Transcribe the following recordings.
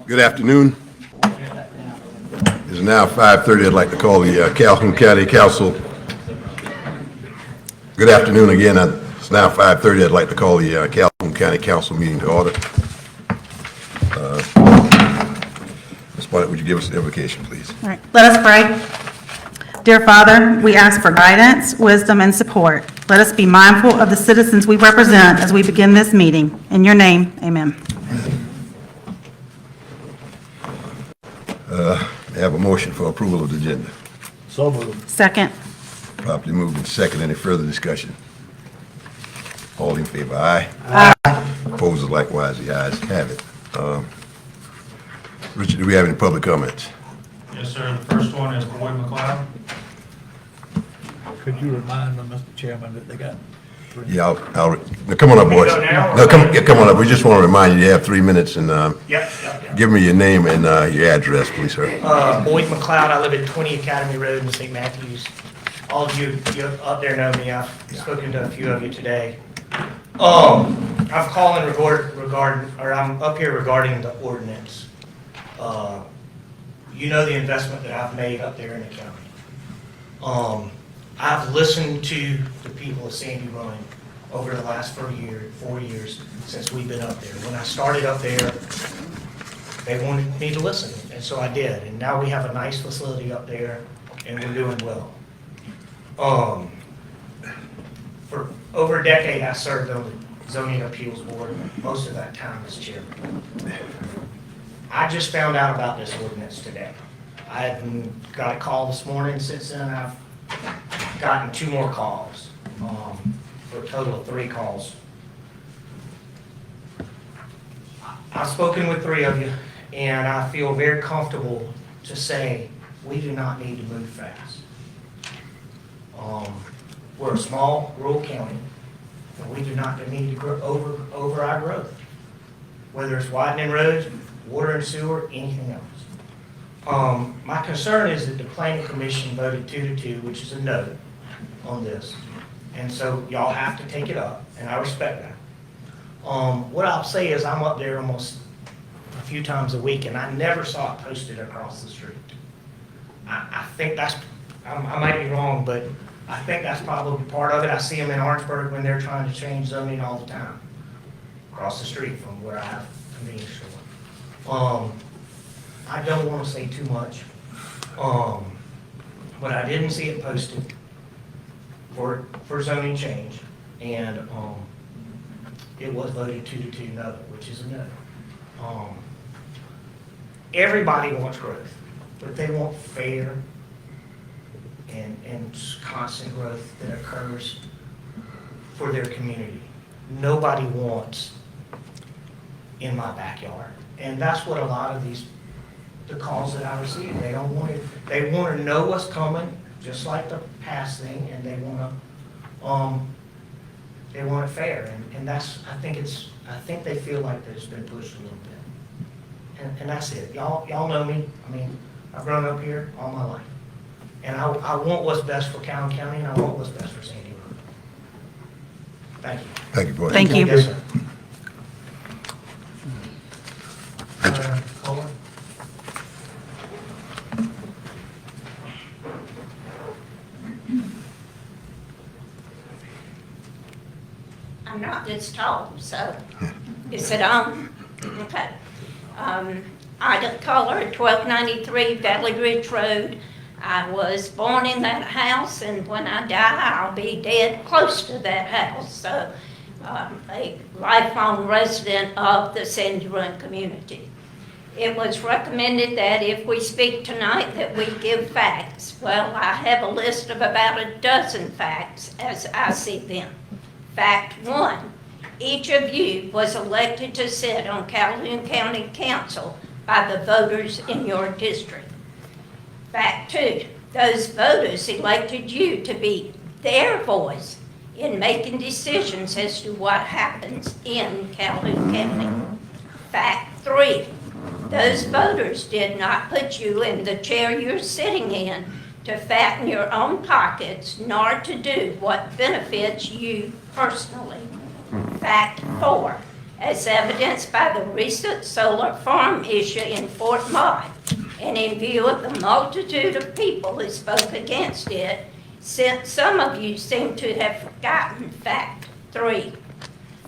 Good afternoon. It's now 5:30. I'd like to call the Calhoun County Council. Good afternoon again. It's now 5:30. I'd like to call the Calhoun County Council meeting to order. Ms. Bonnet, would you give us an invocation, please? All right, let us pray. Dear Father, we ask for guidance, wisdom, and support. Let us be mindful of the citizens we represent as we begin this meeting. In your name, amen. May I have a motion for approval of the agenda? So moved. Second. Properly moved and second. Any further discussion? All in favor, aye? Aye. Opposed, likewise, the ayes have it. Richard, do we have any public comments? Yes, sir. The first one is Boyd McLeod. Could you remind them, Mr. Chairman, that they got three? Yeah, now, come on up, boys. Go now, or- No, come on up. We just want to remind you, you have 3 minutes, and Yep. give me your name and your address, please, sir. Boyd McLeod. I live at 20 Academy Road in St. Matthews. All of you up there know me. I've spoken to a few of you today. I'm calling I'm up here regarding the ordinance. You know the investment that I've made up there in the county. I've listened to the people of Sandy Run over the last 4 years since we've been up there. When I started up there, they wanted me to listen, and so I did. And now we have a nice facility up there, and we're doing well. For over a decade, I served on the Zoning Appeals Board, most of that time as chairman. I just found out about this ordinance today. I got a call this morning. Since then, I've gotten 2 more calls, for a total of 3 calls. I've spoken with 3 of you, and I feel very comfortable to say we do not need to move fast. We're a small rural county, and we do not need to grow over our growth, whether it's widening roads, water and sewer, anything else. My concern is that the planning commission voted 2-2, which is a no on this. And so y'all have to take it up, and I respect that. What I'll say is I'm up there almost a few times a week, and I never saw it posted across the street. I think that's, I might be wrong, but I think that's probably part of it. I see them in Orangeburg when they're trying to change zoning all the time, across the street from where I have a convenience store. I don't want to say too much, but I didn't see it posted for zoning change, and it was voted 2-2 no, which is a no. Everybody wants growth, but they want fair and constant growth that occurs for their community. Nobody wants in my backyard, and that's what a lot of the calls that I receive. They don't want it. They want to know what's coming, just like the past thing, and they want it fair. And that's, I think they feel like that it's been pushed a little bit. And that's it. Y'all know me. I mean, I've grown up here all my life, and I want what's best for Calhoun County, and I want what's best for Sandy Run. Thank you. Thank you, boy. Thank you. Yes, sir. Kohler? I'm not this tall, so is it on? Okay. Ida Kohler, 1293 Valley Ridge Road. I was born in that house, and when I die, I'll be dead close to that house. So a lifelong resident of the Sandy Run community. It was recommended that if we speak tonight that we give facts. Well, I have a list of about a dozen facts as I see them. Fact 1, each of you was elected to sit on Calhoun County Council by the voters in your district. Fact 2, those voters elected you to be their voice in making decisions as to what happens in Calhoun County. Fact 3, those voters did not put you in the chair you're sitting in to fatten your own pockets, nor to do what benefits you personally. Fact 4, as evidenced by the recent solar farm issue in Fort Mott, and in view of the multitude of people who spoke against it, since some of you seem to have forgotten fact 3.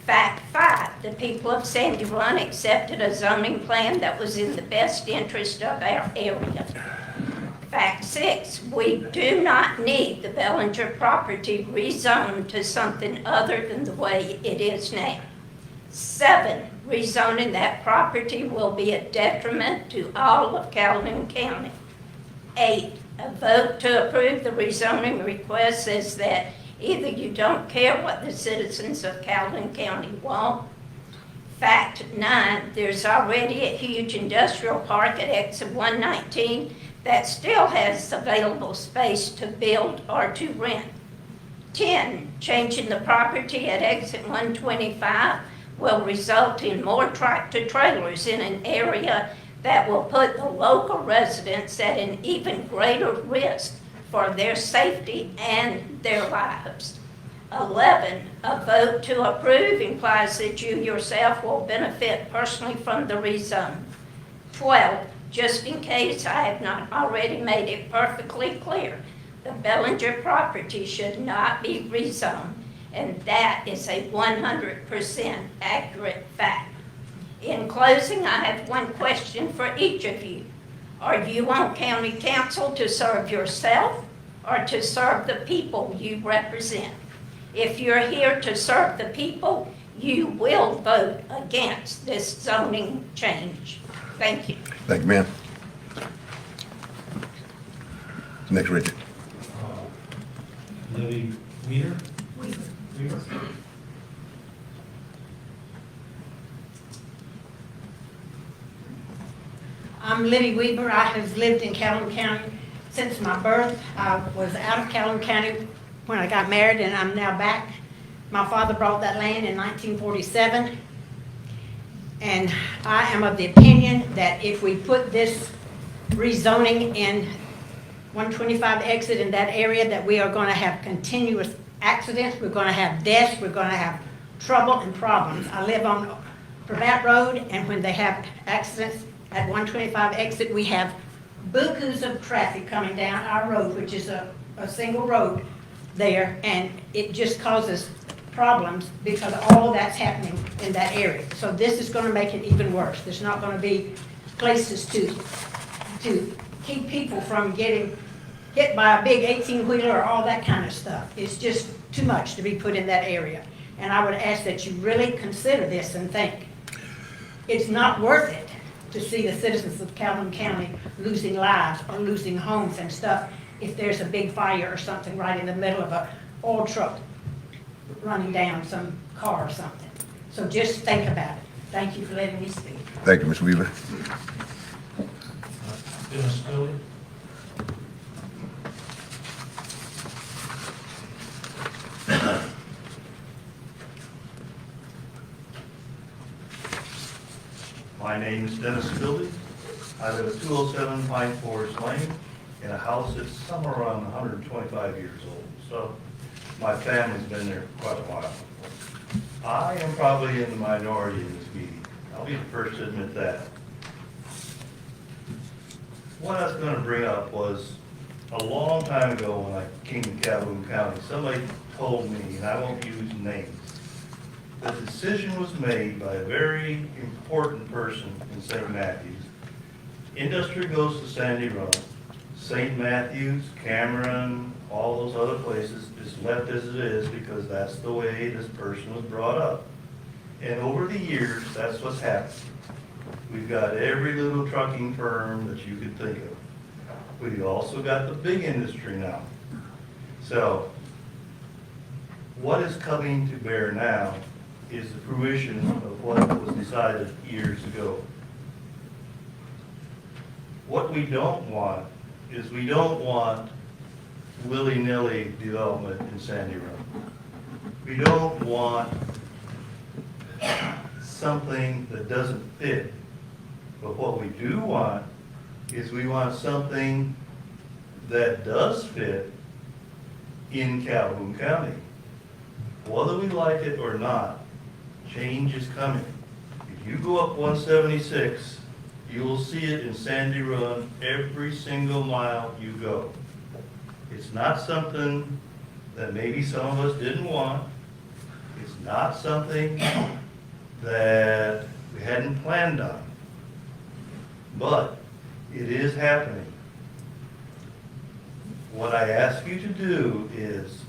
Fact 5, the people of Sandy Run accepted a zoning plan that was in the best interest of our area. Fact 6, we do not need the Bellinger property rezoned to something other than the way it is now. 7, rezoning that property will be a detriment to all of Calhoun County. 8, a vote to approve the rezoning request says that either you don't care what the citizens of Calhoun County want. Fact 9, there's already a huge industrial park at exit 119 that still has available space to build or to rent. 10, changing the property at exit 125 will result in more tractor trailers in an area that will put the local residents at an even greater risk for their safety and their lives. 11, a vote to approve implies that you yourself will benefit personally from the rezone. 12, just in case I have not already made it perfectly clear, the Bellinger property should not be rezoned, and that is a 100% accurate fact. In closing, I have one question for each of you. Are you on county council to serve yourself or to serve the people you represent? If you're here to serve the people, you will vote against this zoning change. Thank you. Thank you, ma'am. Next, Richard. Libby Weeder? Weaver. I'm Libby Weaver. I have lived in Calhoun County since my birth. I was out of Calhoun County when I got married, and I'm now back. My father bought that land in 1947, and I am of the opinion that if we put this rezoning in 125 exit in that area, that we are going to have continuous accidents, we're going to have deaths, we're going to have trouble and problems. I live on Pravat Road, and when they have accidents at 125 exit, we have bukus of traffic coming down our road, which is a single road there, and it just causes problems because all that's happening in that area. So this is going to make it even worse. There's not going to be places to keep people from getting hit by a big 18-wheeler or all that kind of stuff. It's just too much to be put in that area. And I would ask that you really consider this and think. It's not worth it to see the citizens of Calhoun County losing lives or losing homes and stuff if there's a big fire or something right in the middle of an oil truck running down some car or something. So just think about it. Thank you for letting me speak. Thank you, Ms. Weaver. Dennis Philly? My name is Dennis Philby. I live at 207 Pine Forest Lane in a house that's somewhere around 125 years old. So my family's been there quite a while. I am probably in the minority in this meeting. I'll be the first to admit that. What I was going to bring up was a long time ago when I came to Calhoun County, somebody told me, and I won't use names, the decision was made by a very important person in St. Matthews. Industry goes to Sandy Run. St. Matthews, Cameron, all those other places is left as it is because that's the way this person was brought up. And over the years, that's what's happened. We've got every little trucking firm that you could think of. We've also got the big industry now. So what is coming to bear now is the fruition of what was decided years ago. What we don't want is we don't want willy-nilly development in Sandy Run. We don't want something that doesn't fit. But what we do want is we want something that does fit in Calhoun County. Whether we like it or not, change is coming. If you go up 176, you will see it in Sandy Run every single mile you go. It's not something that maybe some of us didn't want. It's not something that we hadn't planned on. But it is happening. What I ask you to do is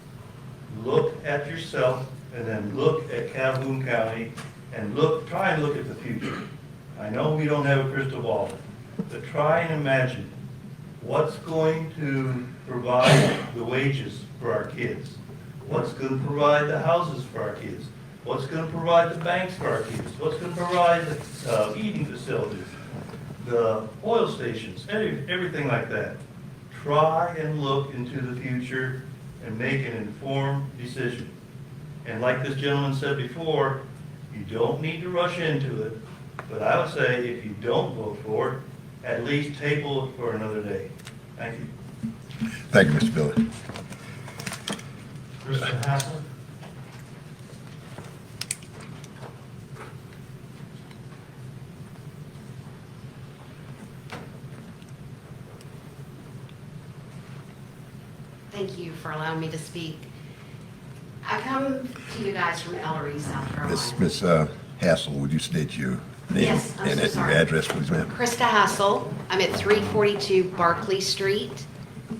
look at yourself and then look at Calhoun County and try and look at the future. I know we don't have a crystal ball, but try and imagine what's going to provide the wages for our kids, what's going to provide the houses for our kids, what's going to provide the banks for our kids, what's going to provide the eating facilities, the oil stations, everything like that. Try and look into the future and make an informed decision. And like this gentleman said before, you don't need to rush into it, but I would say if you don't vote for it, at least table it for another day. Thank you. Thank you, Mr. Billy. Krista Hassel. Thank you for allowing me to speak. I come to you guys from Ellery, South Carolina. Miss Hassel, would you state your name Yes, I'm and so your sorry. address, please, ma'am? Krista Hassel. I'm at 342 Barclay Street,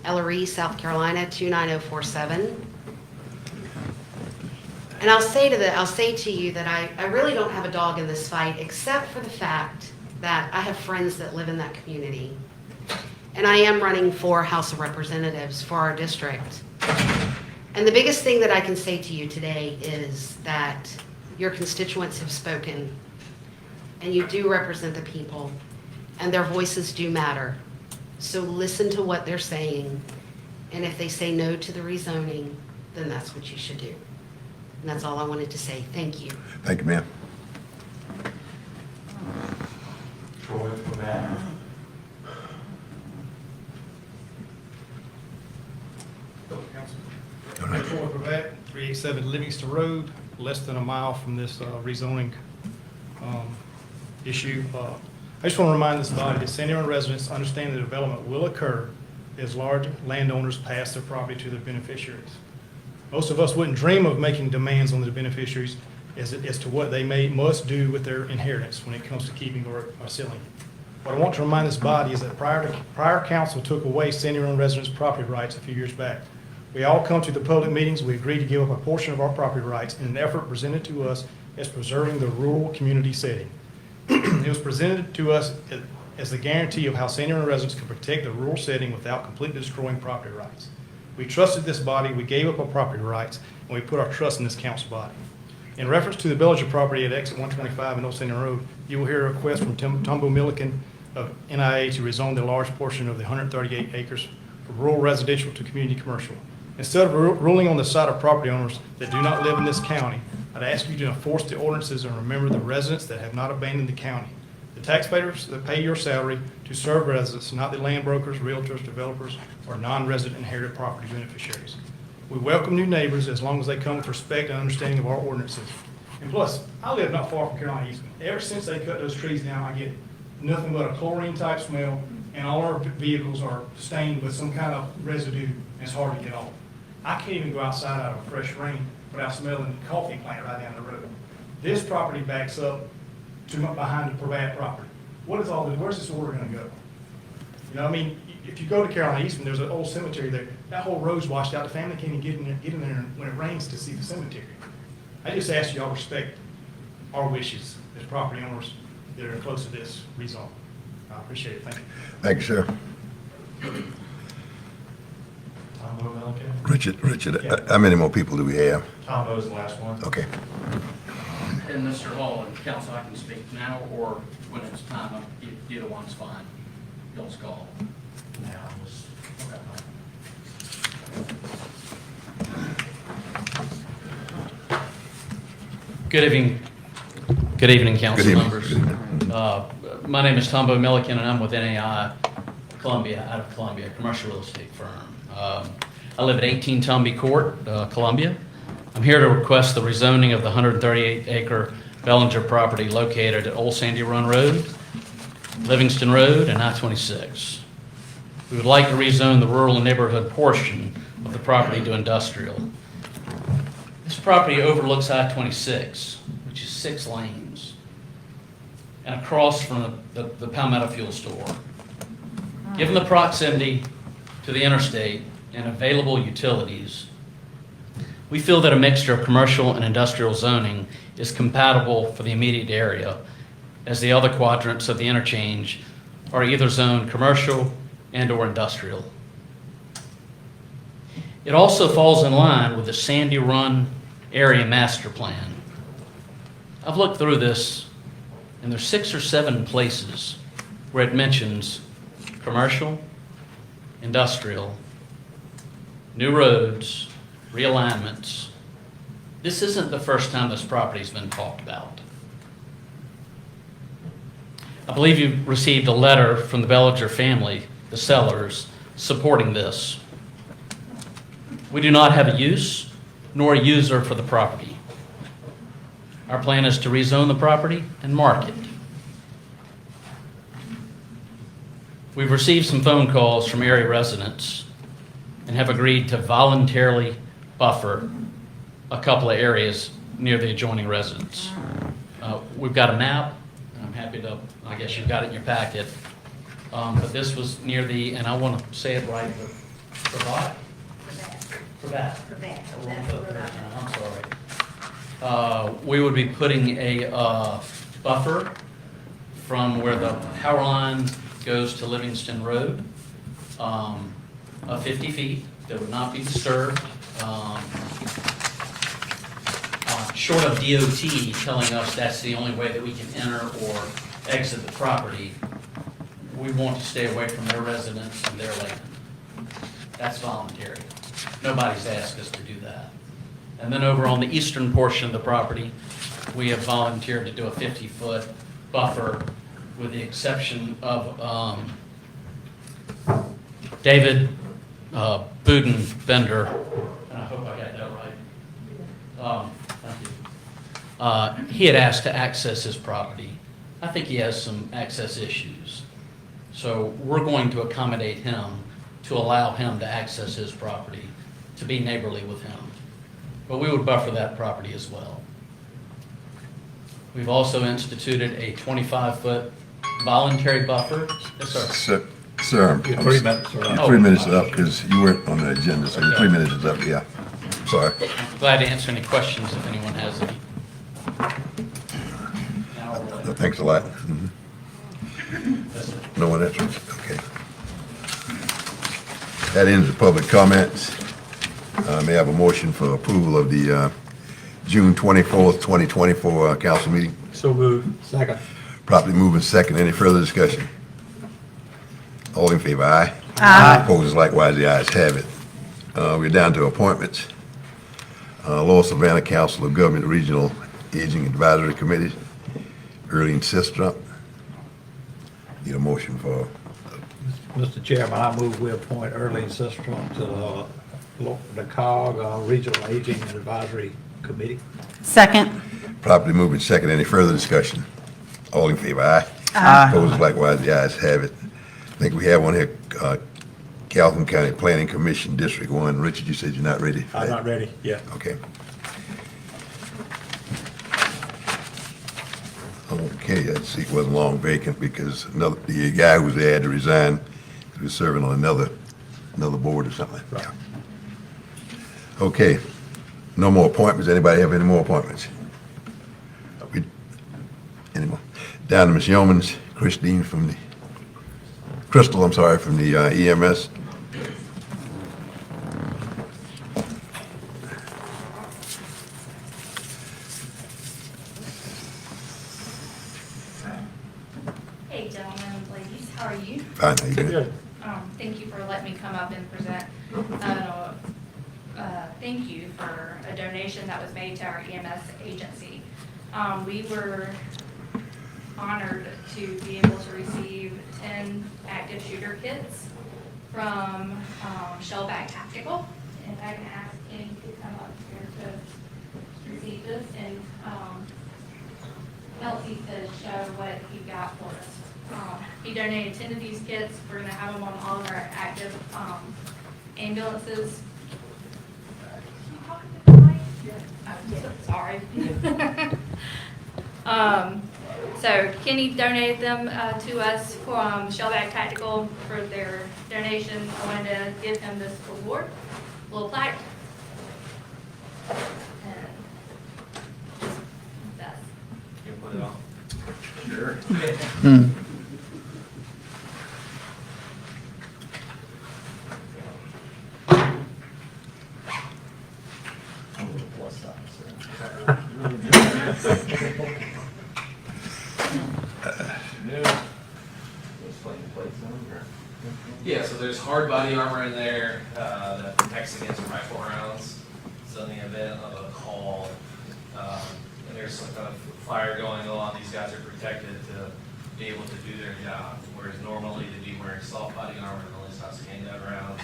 Ellery, South Carolina, 29047. And I'll say to you that I really don't have a dog in this fight, except for the fact that I have friends that live in that community. And I am running for House of Representatives for our district. And the biggest thing that I can say to you today is that your constituents have spoken, and you do represent the people, and their voices do matter. So listen to what they're saying, and if they say no to the rezoning, then that's what you should do. And that's all I wanted to say. Thank you. Thank you, ma'am. Troy Pratt. Troy Pratt, 387 Livingston Road, less than a mile from this rezoning issue. I just want to remind this body that Sandy Run residents understand the development will occur as large landowners pass their property to their beneficiaries. Most of us wouldn't dream of making demands on the beneficiaries as to what they must do with their inheritance when it comes to keeping or selling. What I want to remind this body is that prior council took away Sandy Run residents' property rights a few years back. We all come to the public meetings, we agreed to give up a portion of our property rights in an effort presented to us as preserving the rural community setting. It was presented to us as the guarantee of how Sandy Run residents could protect the rural setting without completely destroying property rights. We trusted this body, we gave up our property rights, and we put our trust in this council body. In reference to the Bellinger property at exit 125 and Old Sandy Road, you will hear a request from Tombo Milliken of NIA to rezone the large portion of the 138 acres from rural residential to community commercial. Instead of ruling on the side of property owners that do not live in this county, I'd ask you to enforce the ordinances and remember the residents that have not abandoned the county. The taxpayers that pay your salary to serve residents, not the land brokers, realtors, developers, or non-resident inherited property beneficiaries. We welcome new neighbors as long as they come with respect and understanding of our ordinances. And plus, I live not far from Carolina Eastman. Ever since they cut those trees down, I get nothing but a chlorine type smell, and all our vehicles are stained with some kind of residue, and it's hard to get off. I can't even go outside out of a fresh rain without smelling the coffee plant right down the road. This property backs up to behind the Pratt property. What is all this? Where's this order going to go? You know, I mean, if you go to Carolina Eastman, there's an old cemetery there. That whole road's washed out. The family can't even get in there when it rains to see the cemetery. I just ask you all respect our wishes as property owners that are close to this rezone. I appreciate it. Thank you. Thank you, sir. Tombo Milliken. Richard, Yeah. how many more people do we have? Tombo's the last one. Okay. And Mr. Hall and council, I can speak now or when it's time, either one's fine. Y'all's call. Now, let's- Good evening. Good evening, council Good evening. members. Good evening. My name is Tombo Milliken, and I'm with NAI Columbia, out of Columbia, a commercial real estate firm. I live at 18 Tumby Court, Columbia. I'm here to request the rezoning of the 138-acre Bellinger property located at Old Sandy Run Road, Livingston Road, and I-26. We would like to rezone the rural and neighborhood portion of the property to industrial. This property overlooks I-26, which is 6 lanes, and across from the Palmetto Fuel Store. Given the proximity to the interstate and available utilities, we feel that a mixture of commercial and industrial zoning is compatible for the immediate area, as the other quadrants of the interchange are either zoned commercial and/or industrial. It also falls in line with the Sandy Run Area Master Plan. I've looked through this, and there's 6 or 7 places where it mentions commercial, industrial, new roads, realignments. This isn't the first time this property's been talked about. I believe you received a letter from the Bellinger family, the sellers, supporting this. We do not have a use nor a user for the property. Our plan is to rezone the property and mark it. We've received some phone calls from area residents and have agreed to voluntarily buffer a couple of areas near the adjoining residents. We've got a map. I'm happy to, I guess you've got it in your packet. But this was near the, and I want to say it right, Cravat? Cravat. I'm sorry. We would be putting a buffer from where the power line goes to Livingston Road, of 50 feet that would not be disturbed. Short of DOT telling us that's the only way that we can enter or exit the property, we want to stay away from their residents and their land. That's voluntary. Nobody's asked us to do that. And then over on the eastern portion of the property, we have volunteered to do a 50-foot buffer with the exception of David Budenbender, and I hope I got that right. Thank you. He had asked to access his property. I think he has some access issues. So we're going to accommodate him to allow him to access his property, to be neighborly with him. But we would buffer that property as well. We've also instituted a 25-foot voluntary buffer. Yes, sir. Sir, Your 3 minutes are up. 3 minutes is up because you weren't on the agenda, so your 3 minutes is up, yeah. Sorry. I'm glad to answer any questions if anyone has any. Now, Thanks a lot. Mhm. yes, sir. No one else? Okay. That ends the public comments. May I have a motion for approval of the June 24th, 2024 council meeting? So moved. Second. Properly moving second. Any further discussion? All in favor, aye? Aye. Opposed, likewise, the ayes have it. We're down to appointments. Lower Savannah Council of Government Regional Aging Advisory Committee, Early and Sistrunk. Need a motion for, Mr. Chairman, I move we appoint Early and Sistrunk to the COG Regional Aging and Advisory Committee. Second. properly moving second. Any further discussion? All in favor, aye? Aye. Opposed, likewise, the ayes have it. I think we have one here, Calhoun County Planning Commission, District 1. Richard, you said you're not ready for I'm that? not ready yet. Okay. Okay, that seat wasn't long vacant because the guy who was there had to resign. He was serving on another board or something. Right. Okay, no more appointments. Anybody have any more appointments? Any more? Down to Ms. Yeomans, Crystal, from the EMS. Hey, gentlemen, ladies, how are you? Fine, how you doing? Good. Thank you for letting me come up and present. Thank you for a donation that was made to our EMS agency. We were honored to be able to receive 10 active shooter kits from Shellback Tactical. If I can ask Kenny to come up here to receive this, and Kelsey to show what he got for us. He donated 10 of these kits. We're gonna have them on all of our active ambulances. Oh, sorry. So Kenny donated them to us from Shellback Tactical for their donation. I wanted to give him this award, little plaque. And that's You put it on. Sure. Yeah, so there's hard body armor in there that protects against rifle rounds. So in the event of a call, and there's some kind of fire going on, these guys are protected to be able to do their job. Whereas normally they'd be wearing soft body armor and only stops handgun rounds.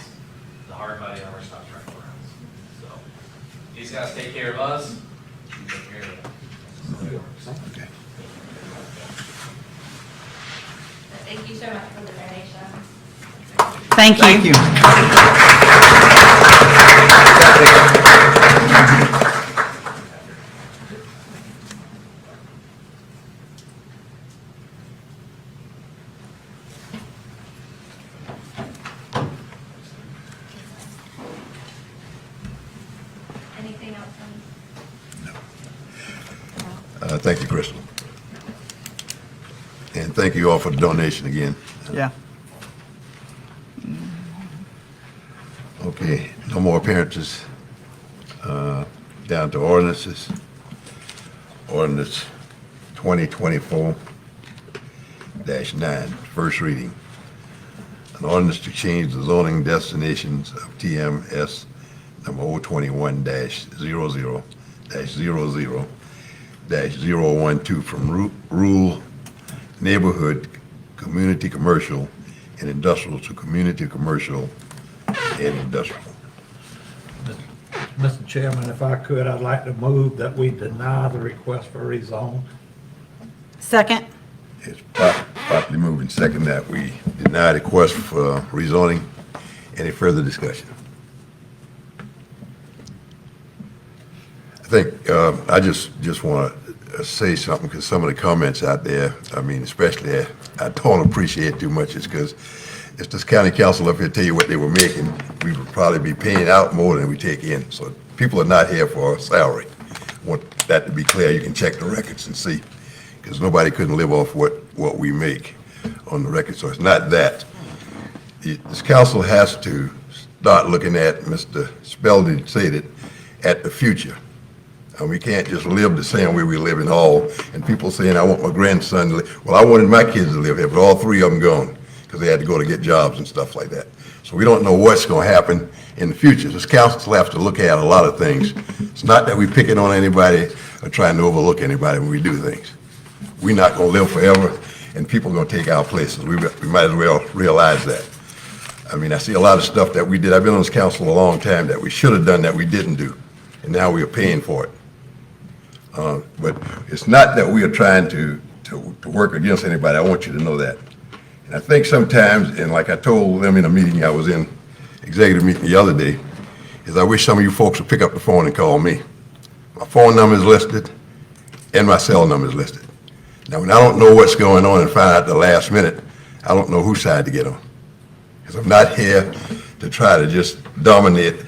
The hard body armor stops rifle rounds. So these guys take care of us, we take care of them. So it works. Okay. Thank you so much for the donation. Thank you. Anything else? Thank you, Crystal. And thank you all for the donation again. Yeah. Okay, no more appearances. Down to ordinances. Ordinance 2024-9, first reading. An ordinance to change the zoning destinations of TMS number 021-00-012 from rural neighborhood, community commercial, and industrial to community commercial and industrial. Mr. Chairman, if I could, I'd like to move that we deny the request for rezone. Second. It's properly moved and second that we deny the request for rezoning. Any further discussion? I think, I just want to say something, because some of the comments out there, I mean, especially I don't appreciate too much, is because if this county council up here tell you what they were making, we would probably be paying out more than we take in. So people are not here for a salary. I want that to be clear. You can check the records and see, because nobody couldn't live off what we make on the record. So it's not that. This council has to start looking at, Mr. Spelden said it, at the future. And we can't just live the same way we live in Hall. And people saying, I want my grandson to live. Well, I wanted my kids to live here, but all three of them gone because they had to go to get jobs and stuff like that. So we don't know what's going to happen in the future. This council has to look at a lot of things. It's not that we picking on anybody or trying to overlook anybody when we do things. We're not going to live forever, and people are going to take our places. We might as well realize that. I mean, I see a lot of stuff that we did. I've been on this council a long time that we should have done that we didn't do, and now we are paying for it. But it's not that we are trying to work against anybody. I want you to know that. And I think sometimes, and like I told them in a meeting I was in, executive meeting the other day, is I wish some of you folks would pick up the phone and call me. My phone number is listed, and my cell number is listed. Now, when I don't know what's going on and find out at the last minute, I don't know whose side to get on. Because I'm not here to try to just dominate.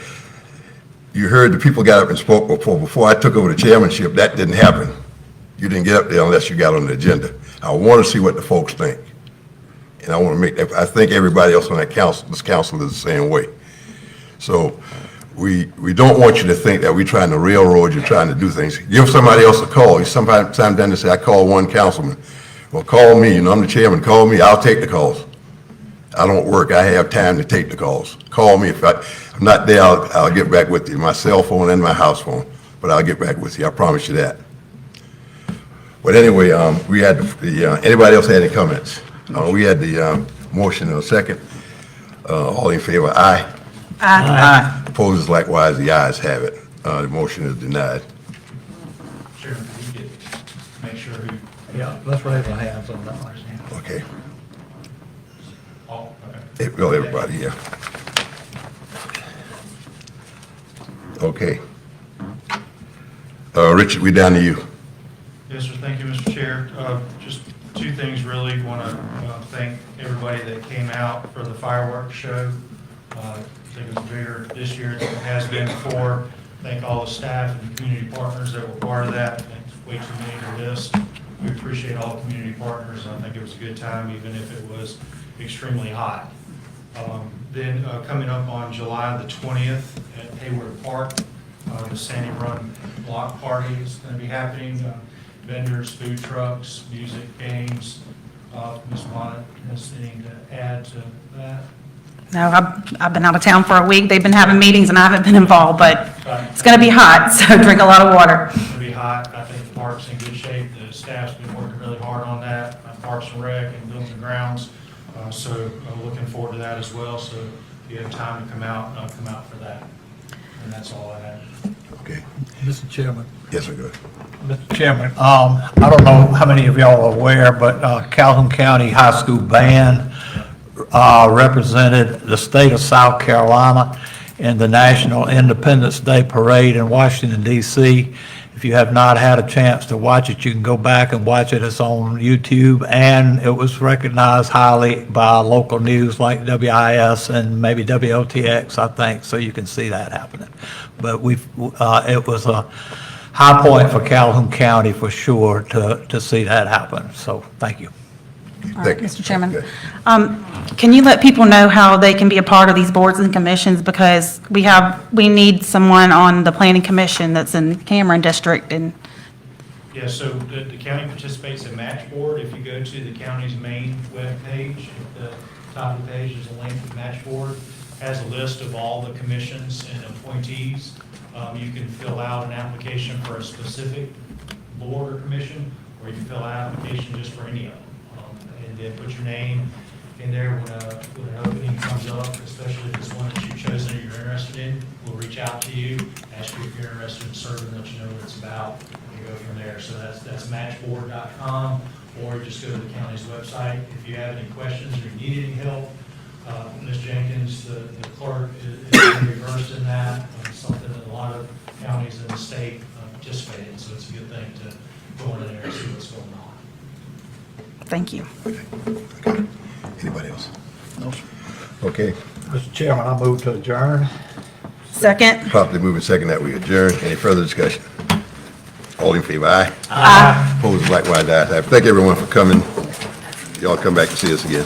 You heard the people got up and spoke before. Before I took over the chairmanship, that didn't happen. You didn't get up there unless you got on the agenda. I want to see what the folks think. And I want to make that, I think everybody else on that council, this council is the same way. So we don't want you to think that we're trying to railroad you, trying to do things. Give somebody else a call. Sometimes they say, I call one councilman. Well, call me, I'm the chairman, call me, I'll take the calls. I don't work, I have time to take the calls. Call me, if I'm not there, I'll get back with you, my cell phone and my house phone, but I'll get back with you, I promise you that. But anyway, we had anybody else had any comments? We had the motion in a second. All in favor, aye. Aye. Opposed, likewise, the ayes have it. The motion is denied. Chairman, can you make sure who Yeah, let's raise our hands on that one. Okay. Oh, okay. Well, everybody, yeah. Okay. Richard, we down to you. Yes, sir. Thank you, Mr. Chair. Just two things really. Want to thank everybody that came out for the fireworks show. I think it was bigger this year than it has been before. Thank all the staff and community partners that were part of that. It's way too many to list. We appreciate all the community partners. I think it was a good time, even if it was extremely hot. Then coming up on July the 20th at Hayward Park, the Sandy Run Block Party is going to be happening. Vendors, food trucks, music, games. Ms. Bonnet has anything to add to that? No, I've been out of town for a week. They've been having meetings and I haven't been involved, but it's going to be hot, so drink a lot of water. It's going to be hot. I think the park's in good shape. The staff's been working really hard on that, Parks and Rec and Buildings and Grounds. So I'm looking forward to that as well. So if you have time to come out for that. And that's all I have. Okay. Mr. Chairman. Yes, sir, go ahead. Mr. Chairman, I don't know how many of y'all are aware, but Calhoun County High School Band represented the state of South Carolina in the National Independence Day Parade in Washington, D.C. If you have not had a chance to watch it, you can go back and watch it. It's on YouTube, and it was recognized highly by local news like WIS and maybe WOTX, I think, so you can see that happening. But it was a high point for Calhoun County for sure to see that happen. So thank you. All right, Thank you. Mr. Chairman. Okay. Can you let people know how they can be a part of these boards and commissions? Because we need someone on the planning commission that's in Cameron District and, Yeah, so the county participates in Match Board. If you go to the county's main webpage, at the top of the page is a link to Match Board. Has a list of all the commissions and appointees. You can fill out an application for a specific board or commission, or you can fill out an application just for any of them. And then put your name in there when an opening comes up, especially if it's one that you've chosen or you're interested in. We'll reach out to you, ask you if you're interested in serving, let you know what it's about, and go from there. So that's matchboard.com, or just go to the county's website. If you have any questions or you need any help, Ms. Jenkins, the clerk, is very versed in that. It's something that a lot of counties in the state participate in, so it's a good thing to go in there and see what's going on. thank you. Okay. Anybody else? No, sir. Okay. Mr. Chairman, I move to adjourn. Second? Properly moving second that we adjourn. Any further discussion? All in favor, aye? Aye. Opposed, likewise, ayes have it. Thank everyone for coming. Y'all come back and see us again.